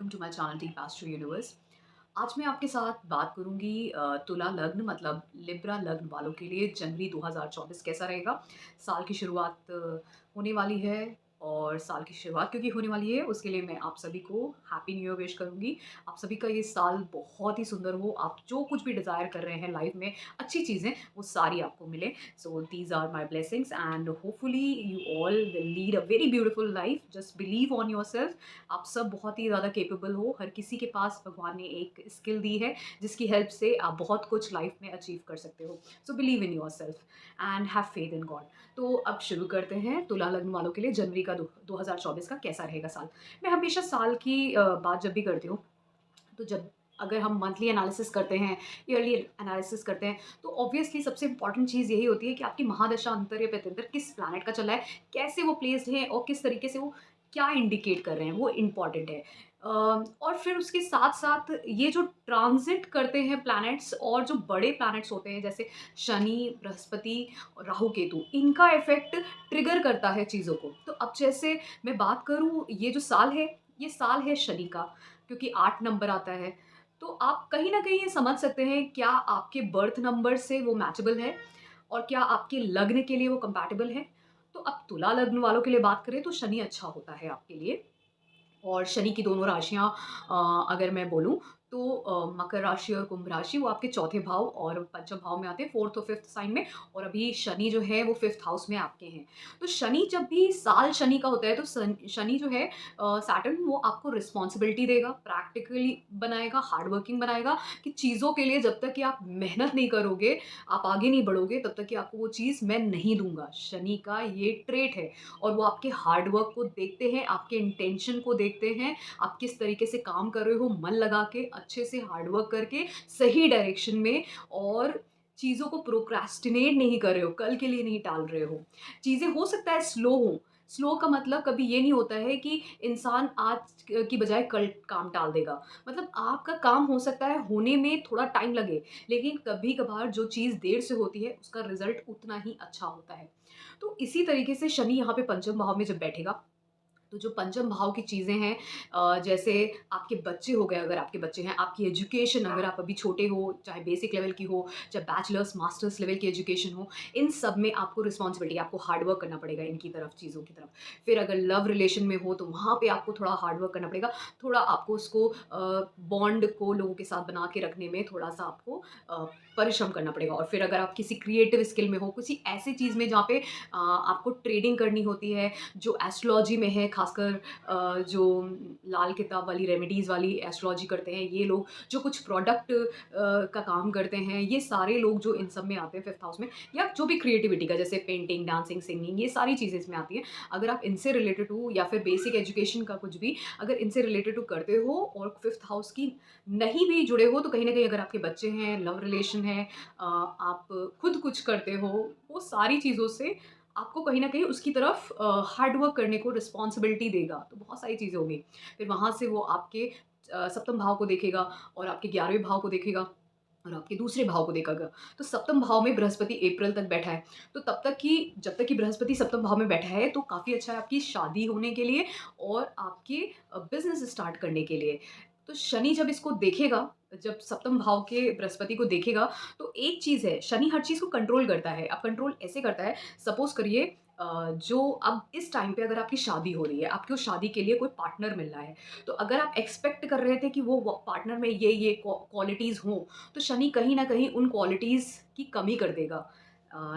Welcome to my channel the past to universe. आज मैं आपके साथ बात करूंगी तुला लग्न मतलब लिब्रा लग्न वालों के लिए जनवरी 2024 कैसा रहेगा। साल की शुरुआत होने वाली है और साल की शुरुआत क्योंकि होने वाली है उसके लिए मैं आप सभी को हैप्पी न्यू ईयर विश करूंगी। आप सभी का ये साल बहुत ही सुंदर हो, आप जो कुछ भी डिज़ायर कर रहे हैं लाइफ में, अच्छी चीज़ें वो सारी आपको मिले। So these are my blessings and hopefully you all will lead a very beautiful life. Just believe on yourself. आप सब बहुत ही ज़्यादा केपेबल हो, हर किसी के पास भगवान ने एक स्किल दी है जिसकी हेल्प से आप बहुत कुछ लाइफ में अचीव कर सकते हो। So believe in your self and have faith in God. तो अब शुरू करते हैं तुला लग्न वालों के लिए जनवरी का 2024 का कैसा रहेगा साल। मैं हमेशा साल की बात जब भी करती हूँ तो जब अगर हम मंथली एनालिसिस करते हैं, ईयरली एनालिसिस करते हैं, तो ऑब्वियसली सबसे इंपॉर्टेंट चीज़ यही होती है कि आपकी महादशा अंतर या प्रत्यंतर किस प्लैनेट का चल रहा है, कैसे वो प्लेस्ड है और किस तरीके से वो क्या इंडिकेट कर रहे हैं, वो इम्पॉर्टेंट है। और फिर उसके साथ-साथ ये जो ट्रांज़िट करते हैं प्लैनेट्स और जो बड़े प्लैनेट्स होते हैं जैसे शनि, बृहस्पति और राहु, केतु, इनका इफ़ेक्ट ट्रिगर करता है चीज़ों को। तो अब जैसे मैं बात करूँ ये जो साल है, ये साल है शनि का क्योंकि 8 नंबर आता है। तो आप कहीं न कहीं ये समझ सकते हैं क्या आपके बर्थ नंबर से वो मैचेबल है और क्या आपके लग्न के लिए वो कंपैटिबल है। तो अब तुला लग्न वालों के लिए बात करें तो शनि अच्छा होता है आपके लिए। और शनि की दोनों राशियाँ अगर मैं बोलूँ तो मकर राशि और कुंभ राशि वो आपके चौथे भाव और पंचम भाव में आते हैं, 4th और 5th साइन में। और अभी शनि जो है वो 5th हाउस में आपके हैं। तो शनि जब भी साल शनि का होता है तो शनि जो है सैटर्न वो आपको रिस्पॉन्सिबिलिटी देगा, प्रैक्टिकली बनाएगा, हार्ड वर्किंग बनाएगा कि चीज़ों के लिए जब तक कि आप मेहनत नहीं करोगे, आप आगे नहीं बढ़ोगे, तब तक कि आपको वो चीज़ मैं नहीं दूँगा। शनि का ये ट्रेट है और वो आपके हार्ड वर्क को देखते हैं, आपके इंटेंशन को देखते हैं, आप किस तरीके से काम कर रहे हो मन लगा के, अच्छे से हार्ड वर्क करके, सही डायरेक्शन में और चीज़ों को प्रोक्रेस्टिनेट नहीं कर रहे हो, कल के लिए नहीं टाल रहे हो। चीज़ें हो सकता है स्लो हों, स्लो का मतलब कभी ये नहीं होता है कि इंसान आज की बजाय कल काम टाल देगा। मतलब आपका काम हो सकता है होने में थोड़ा टाइम लगे, लेकिन कभी-कभार जो चीज़ देर से होती है, उसका रिज़ल्ट उतना ही अच्छा होता है। तो इसी तरीके से शनि यहाँ पे पंचम भाव में जब बैठेगा, तो जो पंचम भाव की चीज़ें हैं जैसे आपके बच्चे हो गए, अगर आपके बच्चे हैं, आपकी एजुकेशन अगर आप अभी छोटे हो, चाहे बेसिक लेवल की हो, चाहे बैचलर्स, मास्टर्स लेवल की एजुकेशन हो, इन सब में आपको रिस्पॉन्सिबिलिटी, आपको हार्ड वर्क करना पड़ेगा इनकी तरफ, चीज़ों की तरफ। फिर अगर लव रिलेशन में हो, तो वहाँ पे आपको थोड़ा हार्ड वर्क करना पड़ेगा, थोड़ा आपको उसको बॉन्ड को लोगों के साथ बना के रखने में थोड़ा-सा आपको परिश्रम करना पड़ेगा। और फिर अगर आप किसी क्रिएटिव स्किल में हो, किसी ऐसी चीज़ में जहाँ पे आपको ट्रेडिंग करनी होती है, जो एस्ट्रोलॉजी में है, खासकर जो लाल किताब वाली रेमेडीज़ वाली एस्ट्रोलॉजी करते हैं ये लोग, जो कुछ प्रोडक्ट का काम करते हैं, ये सारे लोग जो इन सब में आते हैं 5th हाउस में, या जो भी क्रिएटिविटी का जैसे पेंटिंग, डांसिंग, सिंगिंग, ये सारी चीज़ें इसमें आती हैं। अगर आप इनसे रिलेटेड हो या फिर बेसिक एजुकेशन का कुछ भी अगर इनसे रिलेटेड करते हो और 5th हाउस की नहीं भी जुड़े हो, तो कहीं न कहीं अगर आपके बच्चे हैं, लव रिलेशन है, आप खुद कुछ करते हो, वो सारी चीज़ों से आपको कहीं न कहीं उसकी तरफ हार्ड वर्क करने को रिस्पॉन्सिबिलिटी देगा, तो बहुत सारी चीज़ें होंगी। फिर वहाँ से वो आपके सप्तम भाव को देखेगा और आपके 11वें भाव को देखेगा और आपके दूसरे भाव को देखेगा। तो सप्तम भाव में बृहस्पति अप्रैल तक बैठा है, तो तब तक कि जब तक कि बृहस्पति सप्तम भाव में बैठा है, तो काफ़ी अच्छा है आपकी शादी होने के लिए और आपके बिज़नेस स्टार्ट करने के लिए। तो शनि जब इसको देखेगा, जब सप्तम भाव के बृहस्पति को देखेगा, तो एक चीज़ है, शनि हर चीज़ को कंट्रोल करता है। अब कंट्रोल ऐसे करता है, सपोज़ करिए जो अब इस टाइम पे अगर आपकी शादी हो रही है, आपको शादी के लिए कोई पार्टनर मिल रहा है, तो अगर आप एक्सपेक्ट कर रहे थे कि वो पार्टनर में ये क्वालिटीज़ हों, तो शनि कहीं न कहीं उन क्वालिटीज़ की कमी कर देगा।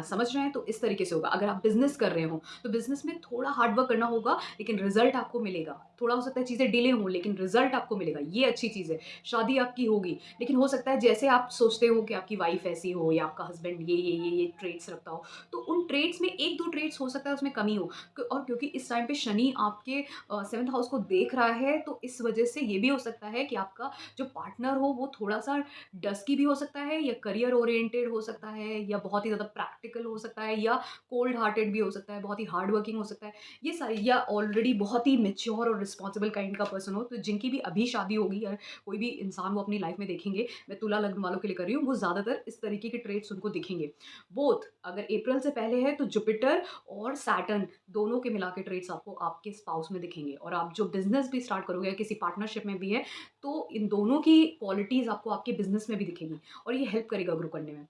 समझ रहे हैं? तो इस तरीके से होगा। अगर आप बिज़नेस कर रहे हो, तो बिज़नेस में थोड़ा हार्ड वर्क करना होगा, लेकिन रिज़ल्ट आपको मिलेगा। थोड़ा हो सकता है चीज़ें डिले हों, लेकिन रिज़ल्ट आपको मिलेगा, ये अच्छी चीज़ है। शादी आपकी होगी, लेकिन हो सकता है जैसे आप सोचते हो कि आपकी वाइफ़ ऐसी हो या आपका हस्बैंड ये ट्रेट्स रखता हो, तो उन ट्रेट्स में 1-2 ट्रेट्स हो सकता है उसमें कमी हो। और क्योंकि इस टाइम पे शनि आपके 7th हाउस को देख रहा है, तो इस वजह से ये भी हो सकता है कि आपका जो पार्टनर हो, वो थोड़ा-सा डस्की भी हो सकता है या करियर ओरिएंटेड हो सकता है या बहुत ही ज़्यादा प्रैक्टिकल हो सकता है या कोल्ड हार्टेड भी हो सकता है, बहुत ही हार्ड वर्किंग हो सकता है। ये सारी या ऑलरेडी बहुत ही मैच्योर और रिस्पॉन्सिबल काइंड का पर्सन हो, तो जिनकी भी अभी शादी होगी या कोई भी इंसान वो अपनी लाइफ में देखेंगे, मैं तुला लग्न वालों के लिए कर रही हूँ, वो ज़्यादातर इस तरीके के ट्रेड्स उनको दिखेंगे। बोथ अगर अप्रैल से पहले है तो जुपिटर और सैटर्न दोनों के मिला के ट्रेड्स आपको आपके स्पाउस में दिखेंगे। और आप जो बिज़नेस भी स्टार्ट करोगे, किसी पार्टनरशिप में भी है, तो इन दोनों की क्वालिटीज़ आपको आपके बिज़नेस में भी दिखेंगी और ये हेल्प करेगा ग्रो करने में।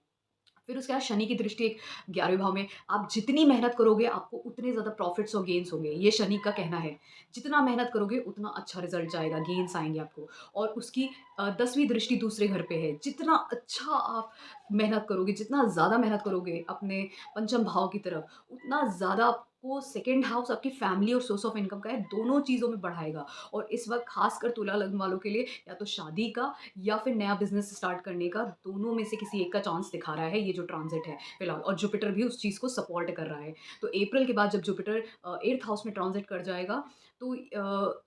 फिर उसके बाद शनि की दृष्टि एक 11वें भाव में, आप जितनी मेहनत करोगे आपको उतने ज़्यादा प्रॉफ़िट्स और गेन्स होंगे, ये शनि का कहना है। जितना मेहनत करोगे उतना अच्छा रिज़ल्ट जाएगा, गेन्स आएँगे आपको। और उसकी 10वीं दृष्टि दूसरे घर पे है, जितना अच्छा आप मेहनत करोगे, जितना ज़्यादा मेहनत करोगे अपने पंचम भाव की तरफ, उतना ज़्यादा आपको सेकंड हाउस आपकी फैमिली और सोर्स ऑफ इनकम का है, दोनों चीज़ों में बढ़ाएगा। और इस वक़्त ख़ासकर तुला लग्न वालों के लिए या तो शादी का या फिर नया बिज़नेस स्टार्ट करने का, दोनों में से किसी एक का चांस दिखा रहा है ये जो ट्रांज़िट है फिलहाल। और जुपिटर भी उस चीज़ को सपोर्ट कर रहा है। तो अप्रैल के बाद जब जुपिटर 8th हाउस में ट्रांज़िट कर जाएगा, तो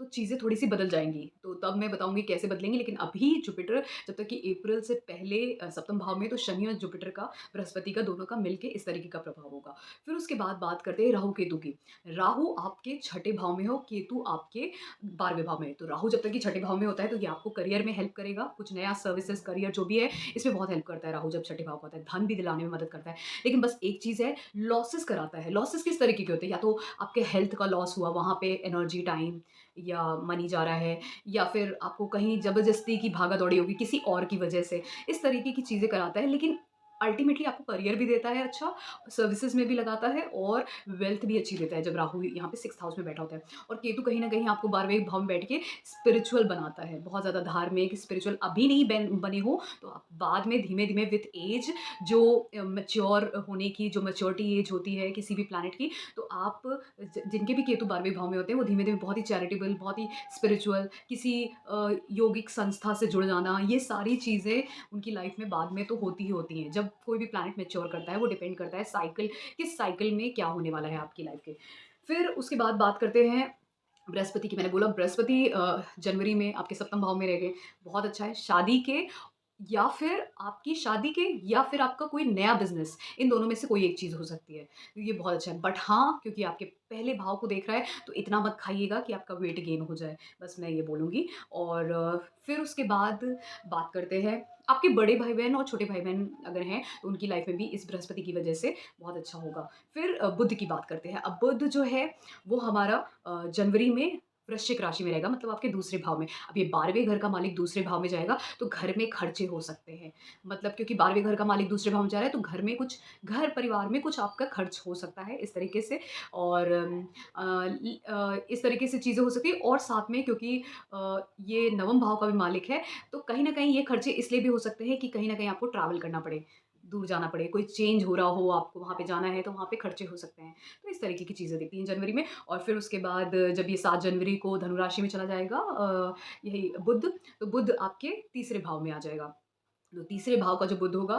चीज़ें थोड़ी-सी बदल जाएँगी। तो तब मैं बताऊँगी कैसे बदलेंगी, लेकिन अभी जुपिटर जब तक कि अप्रैल से पहले सप्तम भाव में, तो शनि और जुपिटर का, बृहस्पति का, दोनों का मिलके इस तरीके का प्रभाव होगा। फिर उसके बाद बात करते हैं राहु-केतु की। राहु आपके छठे भाव में हो, केतु आपके 12वें भाव में है। तो राहु जब तक कि छठे भाव में होता है तो ये आपको करियर में हेल्प करेगा, कुछ नया सर्विसेज़, करियर जो भी है, इसमें बहुत हेल्प करता है राहु जब छठे भाव का होता है, धन भी दिलाने में मदद करता है। लेकिन बस एक चीज़ है, लॉसेस कराता है। लॉसेस किस तरीके के होते हैं? या तो आपके हेल्थ का लॉस हुआ, वहाँ पे एनर्जी, टाइम या मनी जा रहा है, या फिर आपको कहीं ज़बरदस्ती की भागा-दौड़ी होगी किसी और की वजह से, इस तरीके की चीज़ें कराता है। लेकिन अल्टीमेटली आपको करियर भी देता है अच्छा, सर्विसेज़ में भी लगाता है और वेल्थ भी अच्छी देता है जब राहु यहाँ पे 6th हाउस में बैठा होता है। और केतु कहीं न कहीं आपको 12वें भाव में बैठ के स्पिरिचुअल बनाता है, बहुत ज़्यादा धार्मिक, स्पिरिचुअल अभी नहीं बने हो, तो आप बाद में धीमे-धीमे विथ ऐज जो मैच्योर होने की जो मैच्योरिटी ऐज होती है किसी भी प्लैनेट की, तो आप जिनके भी केतु 12वें भाव में होते हैं, वो धीमे-धीमे बहुत ही चैरिटेबल, बहुत ही स्पिरिचुअल, किसी योगिक संस्था से जुड़ जाना, ये सारी चीज़ें उनकी लाइफ में बाद में तो होती ही होती हैं। जब कोई भी प्लैनेट मैच्योर करता है, वो डिपेंड करता है साइकिल, किस साइकिल में क्या होने वाला है आपकी लाइफ के। फिर उसके बाद बात करते हैं बृहस्पति की। मैंने बोला बृहस्पति जनवरी में आपके सप्तम भाव में रह गए, बहुत अच्छा है। शादी के या फिर आपकी शादी के या फिर आपका कोई नया बिज़नेस, इन दोनों में से कोई एक चीज़ हो सकती है। तो ये बहुत अच्छा है। बट हाँ, क्योंकि आपके पहले भाव को देख रहा है, तो इतना मत खाइएगा कि आपका वेट गेन हो जाए, बस मैं ये बोलूँगी। और फिर उसके बाद बात करते हैं आपके बड़े भाई-बहन और छोटे भाई-बहन अगर हैं, तो उनकी लाइफ़ में भी इस बृहस्पति की वजह से बहुत अच्छा होगा। फिर बुध की बात करते हैं। अब बुध जो है, वो हमारा जनवरी में वृश्चिक राशि में रहेगा, मतलब आपके दूसरे भाव में। अब ये 12वें घर का मालिक दूसरे भाव में जाएगा, तो घर में खर्चे हो सकते हैं। मतलब क्योंकि 12वें घर का मालिक दूसरे भाव में जा रहा है, तो घर में कुछ, घर परिवार में कुछ आपका खर्च हो सकता है इस तरीके से। और इस तरीके से चीज़ें हो सकती हैं। और साथ में क्योंकि ये नवम भाव का भी मालिक है, तो कहीं न कहीं ये खर्चे इसलिए भी हो सकते हैं कि कहीं न कहीं आपको ट्रैवल करना पड़े, दूर जाना पड़े, कोई चेंज हो रहा हो, आपको वहाँ पे जाना है, तो वहाँ पे खर्चे हो सकते हैं। तो इस तरीके की चीज़ें दिखती हैं जनवरी में। और फिर उसके बाद जब ये 7 जनवरी को धनु राशि में चला जाएगा यही बुध, तो बुध आपके तीसरे भाव में आ जाएगा। तो तीसरे भाव का जो बुध होगा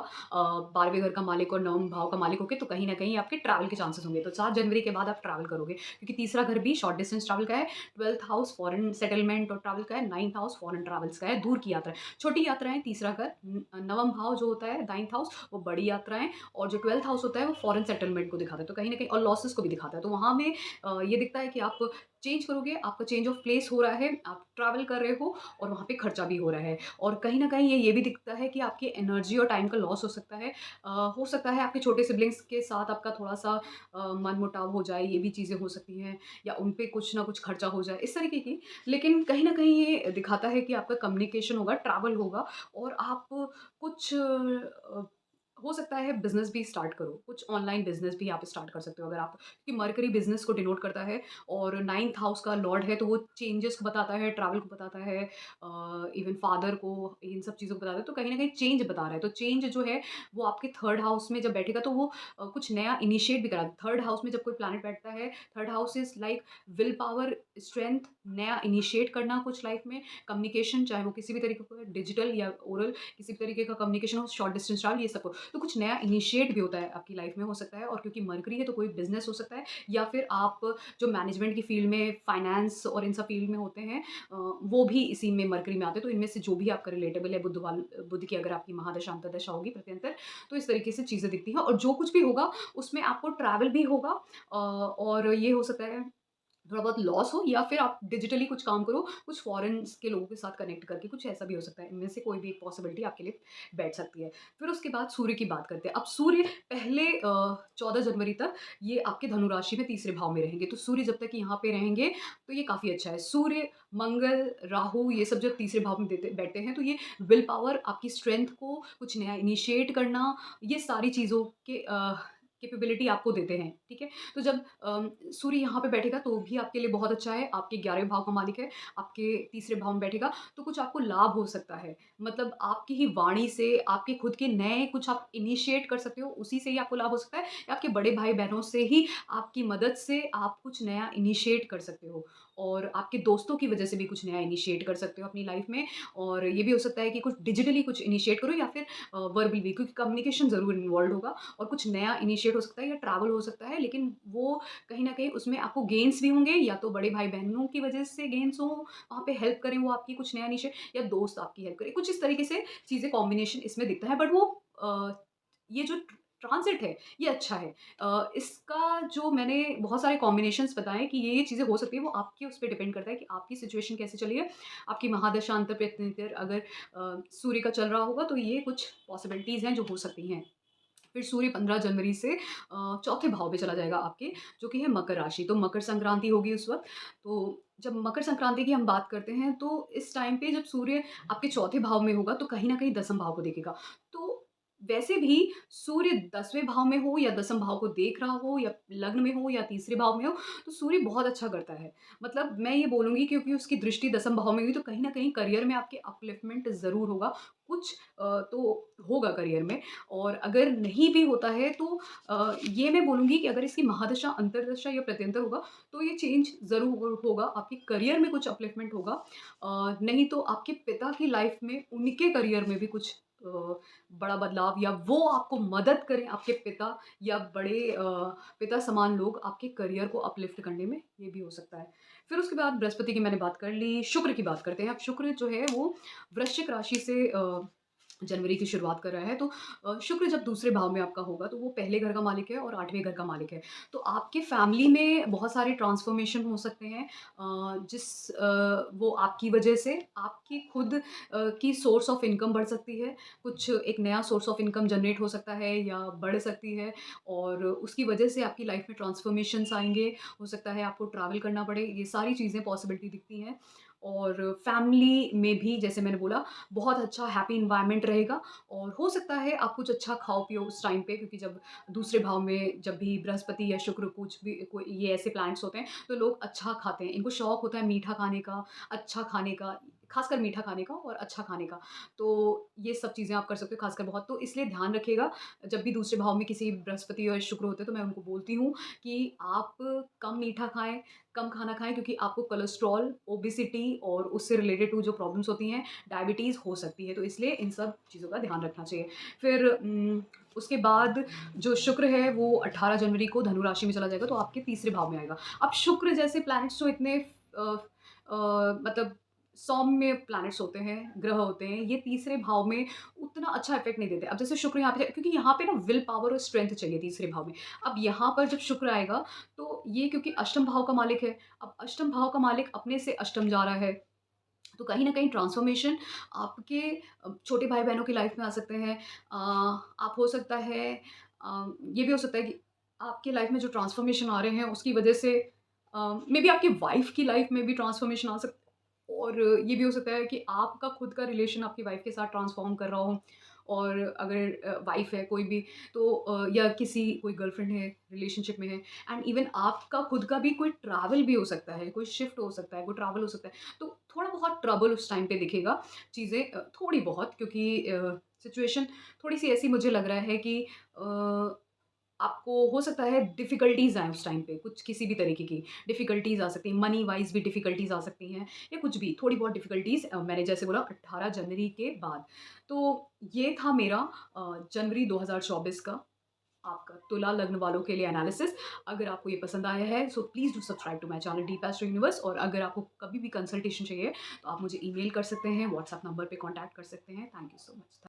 12वें घर का मालिक और नवम भाव का मालिक होके, तो कहीं न कहीं आपके ट्रैवल के चांसेस होंगे। तो 7 जनवरी के बाद आप ट्रैवल करोगे, क्योंकि तीसरा घर भी शॉर्ट डिस्टेंस ट्रैवल का है, 12th हाउस फॉरेन सेटलमेंट और ट्रैवल का है, 9th हाउस फॉरेन ट्रैवल्स का है, दूर की यात्रा है। छोटी यात्राएँ तीसरा घर, नवम भाव जो होता है 9th हाउस, वो बड़ी यात्राएँ, और जो 12th हाउस होता है वो फॉरेन सेटलमेंट को दिखाता है। तो कहीं न कहीं और लॉसेस को भी दिखाता है। तो वहाँ में ये दिखता है कि आप चेंज करोगे, आपका चेंज ऑफ प्लेस हो रहा है, आप ट्रैवल कर रहे हो और वहाँ पे खर्चा भी हो रहा है। और कहीं न कहीं ये भी दिखता है कि आपकी एनर्जी और टाइम का लॉस हो सकता है। हो सकता है आपके छोटे सिब्लिंग्स के साथ आपका थोड़ा-सा मनमुटाव हो जाए, ये भी चीज़ें हो सकती हैं, या उन पे कुछ ना कुछ खर्चा हो जाए, इस तरीके की। लेकिन कहीं न कहीं ये दिखाता है कि आपका कम्युनिकेशन होगा, ट्रैवल होगा, और आप कुछ हो सकता है बिज़नेस भी स्टार्ट करो, कुछ ऑनलाइन बिज़नेस भी आप स्टार्ट कर सकते हो अगर आप, क्योंकि मरकरी बिज़नेस को डिनोट करता है और 9th हाउस का लॉर्ड है, तो वो चेंजेस को बताता है, ट्रैवल को बताता है, इवन फादर को, इन सब चीज़ों को बताता है, तो कहीं न कहीं चेंज बता रहा है। तो चेंज जो है वो आपके 3rd हाउस में जब बैठेगा, तो वो कुछ नया इनिशिएट भी करा। 3rd हाउस में जब कोई प्लैनेट बैठता है, 3rd house is like will power, strength, नया इनिशिएट करना कुछ लाइफ में, कम्युनिकेशन, चाहे वो किसी भी तरीके का, डिजिटल या ओरल, किसी भी तरीके का कम्युनिकेशन हो, शॉर्ट डिस्टेंस ट्रैवल, ये सब हो। तो कुछ नया इनिशिएट भी होता है आपकी लाइफ में, हो सकता है। और क्योंकि मरकरी है, तो कोई बिज़नेस हो सकता है, या फिर आप जो मैनेजमेंट की फील्ड में, फाइनेंस और इन सब फील्ड में होते हैं, वो भी इसी में मरकरी में आते हैं। तो इनमें से जो भी आपका रिलेटेबल है, बुध की अगर आपकी महादशा अंतर्दशा होगी प्रत्यंतर, तो इस तरीके से चीज़ें दिखती हैं। और जो कुछ भी होगा उसमें आपको ट्रैवल भी होगा, और ये हो सकता है थोड़ा बहुत लॉस हो, या फिर आप डिजिटली कुछ काम करो, कुछ फ़ॉरेन्स के लोगों के साथ कनेक्ट करके, कुछ ऐसा भी हो सकता है। इनमें से कोई भी एक पॉसिबिलिटी आपके लिए बैठ सकती है। फिर उसके बाद सूर्य की बात करते हैं। अब सूर्य पहले 14 जनवरी तक ये आपके धनु राशि में तीसरे भाव में रहेंगे। तो सूर्य जब तक यहाँ पे रहेंगे, तो ये काफ़ी अच्छा है। सूर्य, मंगल, राहु ये सब जब तीसरे भाव में देते बैठते हैं, तो ये विल पावर, आपकी स्ट्रेंथ को कुछ नया इनिशिएट करना, ये सारी चीज़ों के कैपेबिलिटी आपको देते हैं, ठीक है? तो जब सूर्य यहाँ पे बैठेगा तो भी आपके लिए बहुत अच्छा है, आपके 11वें भाव का मालिक है, आपके तीसरे भाव में बैठेगा, तो कुछ आपको लाभ हो सकता है। मतलब आपकी ही वाणी से, आपके खुद के नए कुछ आप इनिशिएट कर सकते हो, उसी से ही आपको लाभ हो सकता है, या आपके बड़े भाई-बहनों से ही, आपकी मदद से आप कुछ नया इनिशिएट कर सकते हो, और आपके दोस्तों की वजह से भी कुछ नया इनिशिएट कर सकते हो अपनी लाइफ़ में। और ये भी हो सकता है कि कुछ डिजिटली कुछ इनिशिएट करो, या फिर वर्बल भी, क्योंकि कम्युनिकेशन ज़रूर इन्वॉल्वड होगा, और कुछ नया इनिशिएट हो सकता है या ट्रैवल हो सकता है, लेकिन वो कहीं न कहीं उसमें आपको गेन्स भी होंगे, या तो बड़े भाई-बहनों की वजह से गेन्स हों, वहाँ पे हेल्प करें वो आपकी कुछ नया इनिशिएट, या दोस्त आपकी हेल्प करें। कुछ इस तरीके से चीज़ें कॉम्बिनेशन इसमें दिखता है, बट वो ये जो ट्रांज़िट है, ये अच्छा है। इसका जो मैंने बहुत सारे कॉम्बिनेशंस बताए कि ये चीज़ें हो सकती हैं, वो आपके उस पे डिपेंड करता है कि आपकी सिचुएशन कैसे चल रही है। आपकी महादशा अंतर्प्रत्यंतर अगर सूर्य का चल रहा होगा, तो ये कुछ पॉसिबिलिटीज़ हैं जो हो सकती हैं। फिर सूर्य 15 जनवरी से चौथे भाव में चला जाएगा आपके, जो कि है मकर राशि। तो मकर संक्रांति होगी उस वक़्त। तो जब मकर संक्रांति की हम बात करते हैं, तो इस टाइम पे जब सूर्य आपके चौथे भाव में होगा, तो कहीं न कहीं दसम भाव को देखेगा। तो वैसे भी सूर्य 10वें भाव में हो, या दसम भाव को देख रहा हो, या लग्न में हो, या तीसरे भाव में हो, तो सूर्य बहुत अच्छा करता है। मतलब मैं ये बोलूँगी, क्योंकि उसकी दृष्टि दसम भाव में हुई, तो कहीं न कहीं करियर में आपके अपलिफ्टमेंट ज़रूर होगा। कुछ तो होगा करियर में। और अगर नहीं भी होता है, तो ये मैं बोलूँगी कि अगर इसकी महादशा, अंतर्दशा या प्रत्यंतर होगा, तो ये चेंज ज़रूर होगा, आपके करियर में कुछ अपलिफ्टमेंट होगा। नहीं तो आपके पिता की लाइफ़ में, उनके करियर में भी कुछ बड़ा बदलाव, या वो आपको मदद करें, आपके पिता या बड़े पिता समान लोग आपके करियर को अपलिफ्ट करने में, ये भी हो सकता है। फिर उसके बाद बृहस्पति की मैंने बात कर ली, शुक्र की बात करते हैं। अब शुक्र जो है वो वृश्चिक राशि से जनवरी की शुरुआत कर रहा है, तो शुक्र जब दूसरे भाव में आपका होगा, तो वो पहले घर का मालिक है और 8वें घर का मालिक है। तो आपके फैमिली में बहुत सारे ट्रांसफ़ॉर्मेशन हो सकते हैं, वो आपकी वजह से आपकी खुद की सोर्स ऑफ इनकम बढ़ सकती है। कुछ एक नया सोर्स ऑफ इनकम जनरेट हो सकता है या बढ़ सकती है, और उसकी वजह से आपकी लाइफ़ में ट्रांसफ़ॉर्मेशंस आएँगे। हो सकता है आपको ट्रैवल करना पड़े, ये सारी चीज़ें पॉसिबिलिटी दिखती हैं। और फैमिली में भी, जैसे मैंने बोला, बहुत अच्छा हैप्पी एनवायरनमेंट रहेगा, और हो सकता है आप कुछ अच्छा खाओ-पियो उस टाइम पे, क्योंकि जब दूसरे भाव में जब भी बृहस्पति या शुक्र, कुछ भी कोई ये ऐसे प्लैनेट्स होते हैं, तो लोग अच्छा खाते हैं। इनको शौक होता है मीठा खाने का, अच्छा खाने का, ख़ासकर मीठा खाने का और अच्छा खाने का। तो ये सब चीज़ें आप कर सकते हो ख़ासकर बहुत, तो इसलिए ध्यान रखिएगा, जब भी दूसरे भाव में किसी बृहस्पति और शुक्र होते हैं, तो मैं उनको बोलती हूँ कि आप कम मीठा खाएँ, कम खाना खाएँ, क्योंकि आपको कोलेस्ट्रॉल, ओबेसिटी और उससे रिलेटेड टू जो प्रॉब्लम्स होती हैं, डायबिटीज़ हो सकती है, तो इसलिए इन सब चीज़ों का ध्यान रखना चाहिए। फिर उसके बाद जो शुक्र है वो 18 जनवरी को धनु राशि में चला जाएगा, तो आपके तीसरे भाव में आएगा। अब शुक्र जैसे प्लैनेट्स जो इतने मतलब सौम्य प्लैनेट्स होते हैं, ग्रह होते हैं, ये तीसरे भाव में उतना अच्छा इफ़ेक्ट नहीं देते। अब जैसे शुक्र यहाँ पे, क्योंकि यहाँ पे ना विल पावर और स्ट्रेंथ चाहिए तीसरे भाव में। अब यहाँ पर जब शुक्र आएगा, तो ये क्योंकि अष्टम भाव का मालिक है, अब अष्टम भाव का मालिक अपने से अष्टम जा रहा है, तो कहीं न कहीं ट्रांसफ़ॉर्मेशन आपके छोटे भाई-बहनों की लाइफ़ में आ सकते हैं। आप हो सकता है ये भी हो सकता है कि आपकी लाइफ़ में जो ट्रांसफ़ॉर्मेशन आ रहे हैं, उसकी वजह से मेबी आपकी वाइफ़ की लाइफ़ में भी ट्रांसफ़ॉर्मेशन आ सकता है, और ये भी हो सकता है कि आपका खुद का रिलेशन आपकी वाइफ़ के साथ ट्रांसफ़ॉर्म कर रहा हो, और अगर वाइफ़ है कोई भी, तो या किसी कोई गर्लफ्रेंड है, रिलेशनशिप में है, एंड इवन आपका खुद का भी कोई ट्रैवल भी हो सकता है, कोई शिफ्ट हो सकता है, कोई ट्रैवल हो सकता है। तो थोड़ा बहुत ट्रबल उस टाइम पे दिखेगा, चीज़ें थोड़ी बहुत, क्योंकि सिचुएशन थोड़ी-सी ऐसी मुझे लग रहा है कि आपको हो सकता है डिफ़िकल्टीज़ आएँ उस टाइम पे, कुछ किसी भी तरीके की डिफ़िकल्टीज़ आ सकती हैं, मनी वाइज़ भी डिफ़िकल्टीज़ आ सकती हैं, या कुछ भी थोड़ी बहुत डिफ़िकल्टीज़, मैंने जैसे बोला 18 जनवरी के बाद। तो ये था मेरा जनवरी 2024 का आपका तुला लग्न वालों के लिए एनालिसिस। अगर आपको ये पसंद आया है, so please do subscribe to my channel Deep Astro Universe, और अगर आपको कभी भी कंसल्टेशन चाहिए, तो आप मुझे ईमेल कर सकते हैं, व्हाट्सएप नंबर पे कॉन्टैक्ट कर सकते हैं। Thank you so much.